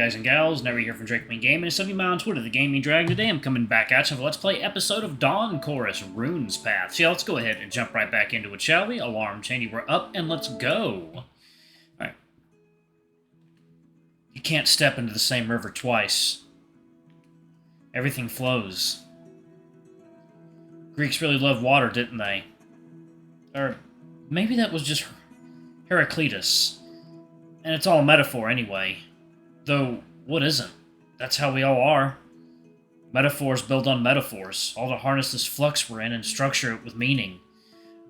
guys and gals, Never here from Drake Queen Gaming, and some of you on Twitter, the Gaming Dragon. Today I'm coming back at you for Let's Play episode of Dawn Chorus, Rune's Path. So yeah, let's go ahead and jump right back into it, shall we? Alarm chain, we're up, and let's go. Alright. You can't step into the same river twice. Everything flows. Greeks really loved water, didn't they? Or maybe that was just Heraclitus. And it's all a metaphor anyway. Though, what isn't? That's how we all are. Metaphors build on metaphors, all to harness this flux we're in and structure it with meaning.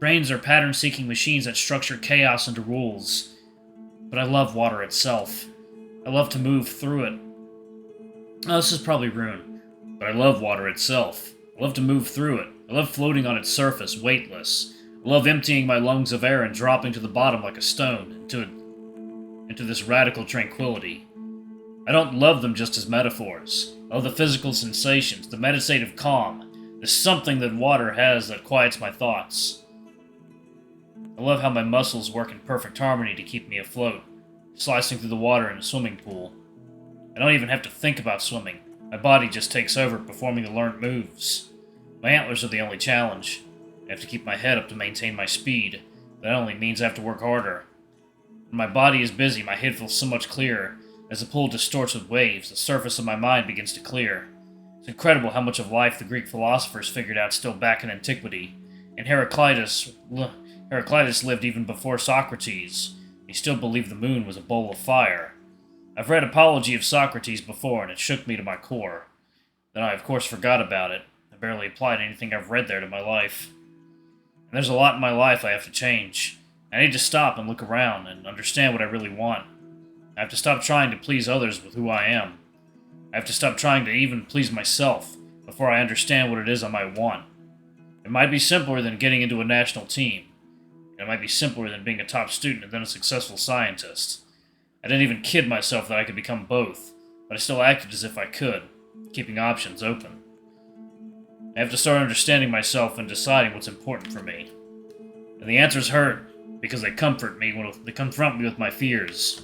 Brains are pattern-seeking machines that structure chaos into rules. But I love water itself. I love to move through it. Oh, this is probably Rune. But I love water itself. I love to move through it. I love floating on its surface, weightless. I love emptying my lungs of air and dropping to the bottom like a stone, into this radical tranquility. I don't love them just as metaphors. I love the physical sensations, the meditative calm. There's something that water has that quiets my thoughts. I love how my muscles work in perfect harmony to keep me afloat, slicing through the water in a swimming pool. I don't even have to think about swimming. My body just takes over, performing the learned moves. My antlers are the only challenge. I have to keep my head up to maintain my speed. That only means I have to work harder. When my body is busy, my head feels so much clearer. As the pool distorts with waves, the surface of my mind begins to clear. It's incredible how much of life the Greek philosophers figured out still back in antiquity. And Heraclitus lived even before Socrates. He still believed the moon was a bowl of fire. I've read Apology of Socrates before, and it shook me to my core. Then I, of course, forgot about it. I barely applied anything I've read there to my life. And there's a lot in my life I have to change. I need to stop and look around and understand what I really want. I have to stop trying to please others with who I am. I have to stop trying to even please myself before I understand what it is I might want. It might be simpler than getting into a national team. It might be simpler than being a top student and then a successful scientist. I didn't even kid myself that I could become both, but I still acted as if I could, keeping options open. I have to start understanding myself and deciding what's important for me. And the answers hurt, because they confront me with my fears.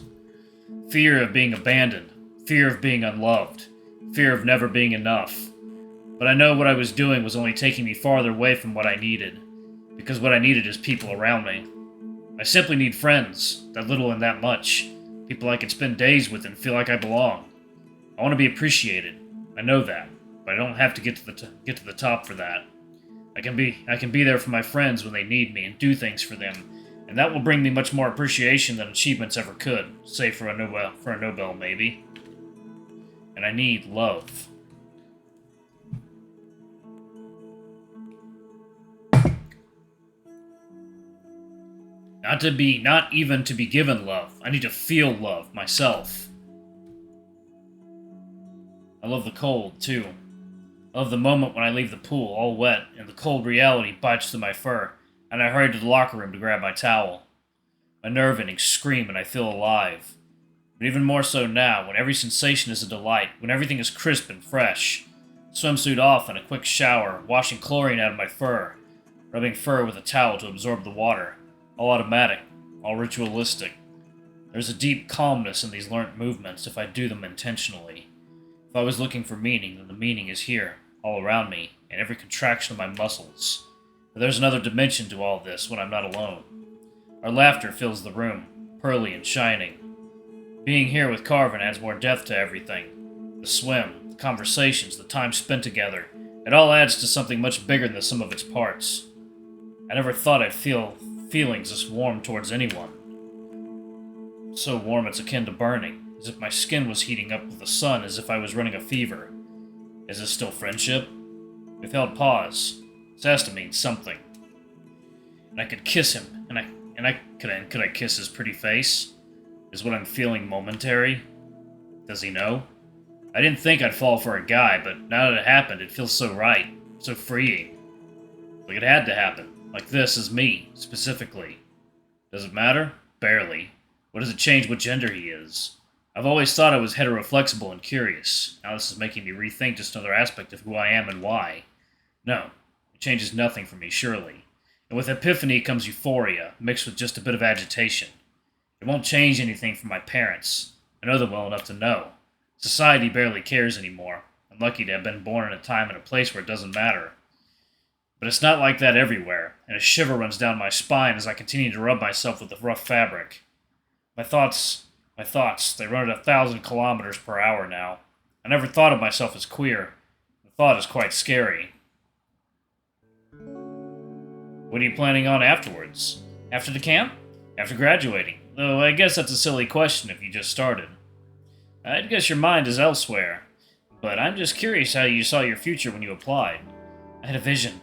Fear of being abandoned, fear of being unloved, fear of never being enough. But I know what I was doing was only taking me farther away from what I needed, because what I needed is people around me. I simply need friends, that little and that much, people I can spend days with and feel like I belong. I want to be appreciated, I know that, but I don't have to get to the top for that. I can be there for my friends when they need me and do things for them. And that will bring me much more appreciation than achievements ever could, say for a Nobel maybe. And I need love. Not even to be given love. I need to feel love myself. I love the cold, too. I love the moment when I leave the pool, all wet, and the cold reality bites through my fur, and I hurry to the locker room to grab my towel. My nerve-endings scream and I feel alive. But even more so now, when every sensation is a delight, when everything is crisp and fresh. Swimsuit off and a quick shower, washing chlorine out of my fur, rubbing fur with a towel to absorb the water. All automatic, all ritualistic. There's a deep calmness in these learnt movements if I do them intentionally. If I was looking for meaning, then the meaning is here, all around me, in every contraction of my muscles. But there's another dimension to all this when I'm not alone. Our laughter fills the room, pearly and shining. Being here with Carvine adds more depth to everything. The swim, the conversations, the time spent together, it all adds to something much bigger than the sum of its parts. I never thought I'd feel feelings this warm towards anyone. So warm it's akin to burning, as if my skin was heating up with the sun, as if I was running a fever. Is this still friendship? We've held pause. This has to mean something. And I could kiss him, could I kiss his pretty face? Is what I'm feeling momentary? Does he know? I didn't think I'd fall for a guy, but now that it happened, it feels so right, so freeing. Like it had to happen. Like this is me, specifically. Does it matter? Barely. What does it change what gender he is? I've always thought I was heteroflexible and curious. Now this is making me rethink just another aspect of who I am and why. No, it changes nothing for me, surely. And with epiphany comes euphoria, mixed with just a bit of agitation. It won't change anything for my parents. I know them well enough to know. Society barely cares anymore. I'm lucky to have been born in a time and a place where it doesn't matter. But it's not like that everywhere, and a shiver runs down my spine as I continue to rub myself with the rough fabric. My thoughts, they run at 1,000 kilometers per hour now. I never thought of myself as queer. The thought is quite scary. What are you planning on afterwards? After the camp? After graduating? Though I guess that's a silly question if you just started. I'd guess your mind is elsewhere. But I'm just curious how you saw your future when you applied. I had a vision,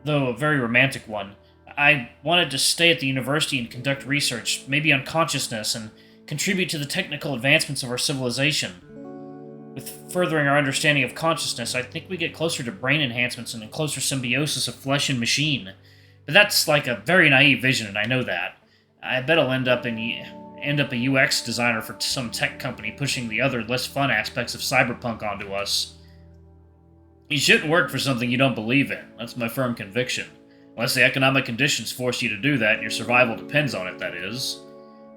though a very romantic one. I wanted to stay at the university and conduct research, maybe on consciousness, and contribute to the technical advancements of our civilization. With furthering our understanding of consciousness, I think we get closer to brain enhancements and a closer symbiosis of flesh and machine. But that's like a very naive vision, and I know that. I bet I'll end up a UX designer for some tech company pushing the other, less fun aspects of cyberpunk onto us. You shouldn't work for something you don't believe in. That's my firm conviction. Unless the economic conditions force you to do that and your survival depends on it, that is.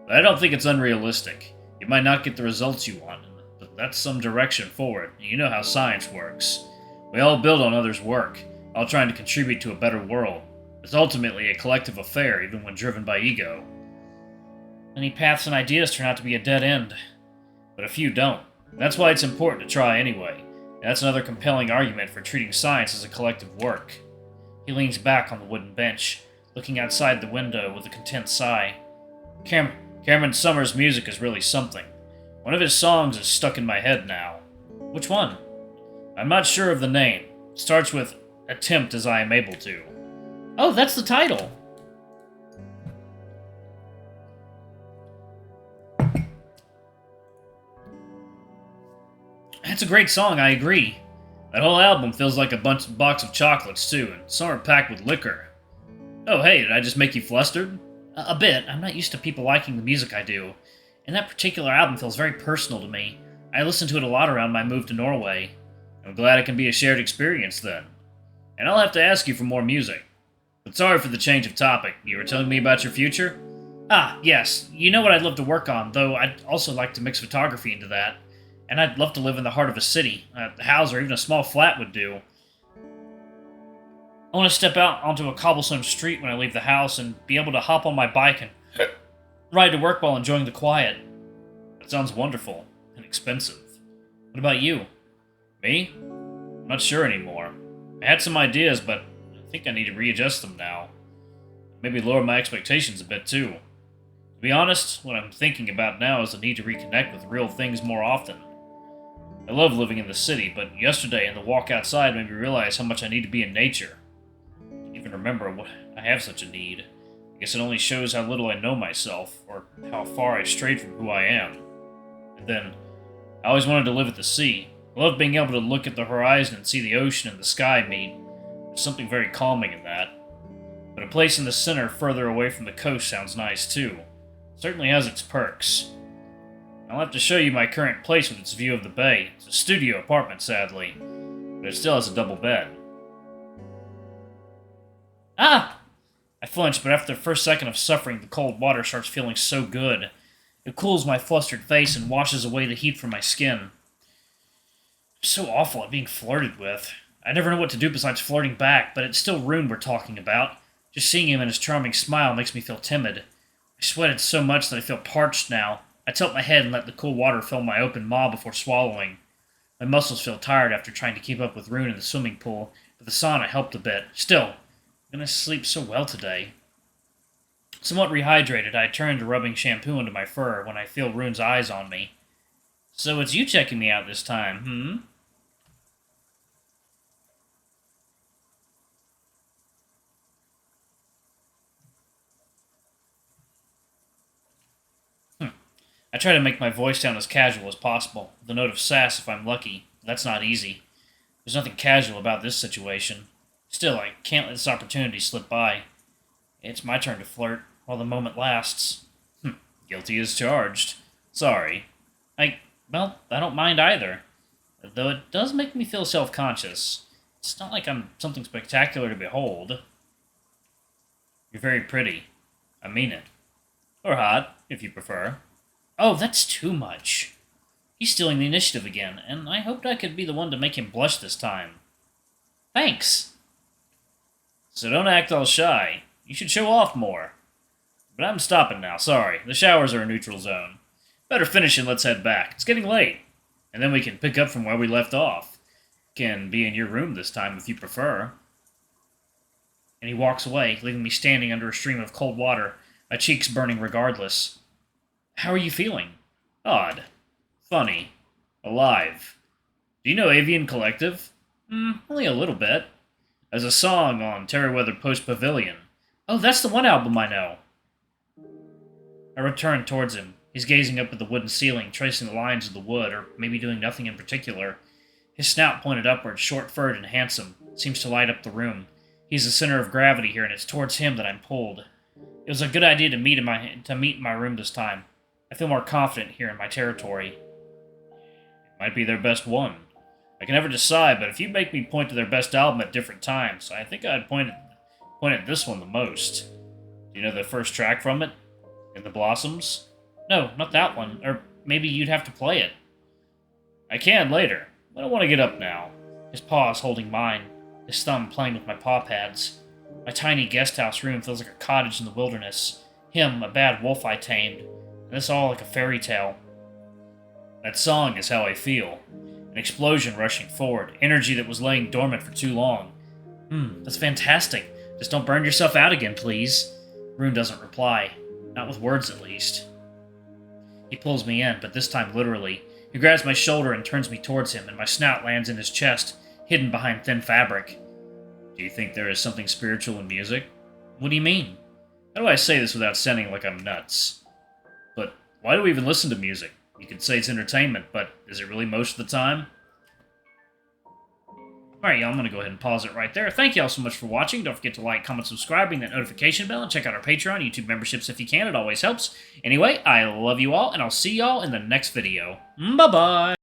But I don't think it's unrealistic. You might not get the results you want, but that's some direction forward. You know how science works. We all build on others' work, all trying to contribute to a better world. It's ultimately a collective affair, even when driven by ego. Many paths and ideas turn out to be a dead end, but a few don't. That's why it's important to try anyway. And that's another compelling argument for treating science as a collective work. He leans back on the wooden bench, looking outside the window with a content sigh. Cameron Summers' music is really something. One of his songs is stuck in my head now. Which one? I'm not sure of the name. It starts with "Attempt as I am able to." Oh, that's the title! That's a great song, I agree. That whole album feels like a box of chocolates, too, and some are packed with liquor. Oh, hey, did I just make you flustered? A bit. I'm not used to people liking the music I do. And that particular album feels very personal to me. I listened to it a lot around my move to Norway. I'm glad it can be a shared experience, then. And I'll have to ask you for more music. But sorry for the change of topic. You were telling me about your future? Ah, yes. You know what I'd love to work on, though I'd also like to mix photography into that. And I'd love to live in the heart of a city. A house or even a small flat would do. I want to step out onto a cobblestone street when I leave the house and be able to hop on my bike and ride to work while enjoying the quiet. That sounds wonderful and expensive. What about you? Me? I'm not sure anymore. I had some ideas, but I think I need to readjust them now. Maybe lower my expectations a bit too. To be honest, what I'm thinking about now is the need to reconnect with real things more often. I love living in the city, but yesterday in the walk outside made me realize how much I need to be in nature. I didn't even remember what I have such a need. I guess it only shows how little I know myself, or how far I strayed from who I am. And then, I always wanted to live at the sea. I love being able to look at the horizon and see the ocean and the sky meet. There's something very calming in that. But a place in the center further away from the coast sounds nice too. It certainly has its perks. I'll have to show you my current place with its view of the bay. It's a studio apartment, sadly, but it still has a double bed. Ah! I flinch, but after the first second of suffering, the cold water starts feeling so good. It cools my flustered face and washes away the heat from my skin. I'm so awful at being flirted with. I never know what to do besides flirting back, but it's still Rune we're talking about. Just seeing him and his charming smile makes me feel timid. I sweated so much that I feel parched now. I tilt my head and let the cool water fill my open maw before swallowing. My muscles feel tired after trying to keep up with Rune in the swimming pool, but the sauna helped a bit. Still, I'm gonna sleep so well today. Somewhat rehydrated, I turn to rubbing shampoo into my fur when I feel Rune's eyes on me. So it's you checking me out this time, hmm? I try to make my voice sound as casual as possible, with a note of sass if I'm lucky. That's not easy. There's nothing casual about this situation. Still, I can't let this opportunity slip by. It's my turn to flirt, while the moment lasts. Guilty as charged. Sorry. Well, I don't mind either. Though it does make me feel self-conscious. It's not like I'm something spectacular to behold. You're very pretty. I mean it. Or hot, if you prefer. Oh, that's too much. He's stealing the initiative again, and I hoped I could be the one to make him blush this time. Thanks! So don't act all shy. You should show off more. But I'm stopping now, sorry. The showers are a neutral zone. Better finish and let's head back. It's getting late. And then we can pick up from where we left off. Can be in your room this time if you prefer. And he walks away, leaving me standing under a stream of cold water, my cheeks burning regardless. How are you feeling? Odd. Funny. Alive. Do you know Avian Collective? Only a little bit. There's a song on Terryweather Post Pavilion. Oh, that's the one album I know. I return towards him. He's gazing up at the wooden ceiling, tracing the lines of the wood, or maybe doing nothing in particular. His snout pointed upward, short-furred and handsome, seems to light up the room. He's the center of gravity here, and it's towards him that I'm pulled. It was a good idea to meet in my room this time. I feel more confident here in my territory. It might be their best one. I can never decide, but if you make me point to their best album at different times, I think I'd point at this one the most. Do you know the first track from it? In the Blossoms? No, not that one. Or maybe you'd have to play it. I can later. I don't want to get up now. His paws holding mine, his thumb playing with my paw pads. My tiny guest house room feels like a cottage in the wilderness. Him, a bad wolf I tamed. And this all like a fairy tale. That song is how I feel. An explosion rushing forward. Energy that was laying dormant for too long. That's fantastic. Just don't burn yourself out again, please. Rune doesn't reply. Not with words, at least. He pulls me in, but this time literally. He grabs my shoulder and turns me towards him, and my snout lands in his chest, hidden behind thin fabric. Do you think there is something spiritual in music? What do you mean? How do I say this without sounding like I'm nuts? But why do we even listen to music? You could say it's entertainment, but is it really most of the time? Alright, y'all, I'm going to go ahead and pause it right there. Thank y'all so much for watching. Don't forget to like, comment, subscribe, ring that notification bell, and check out our Patreon, YouTube memberships if you can. It always helps. Anyway, I love you all, and I'll see y'all in the next video. Bye-bye!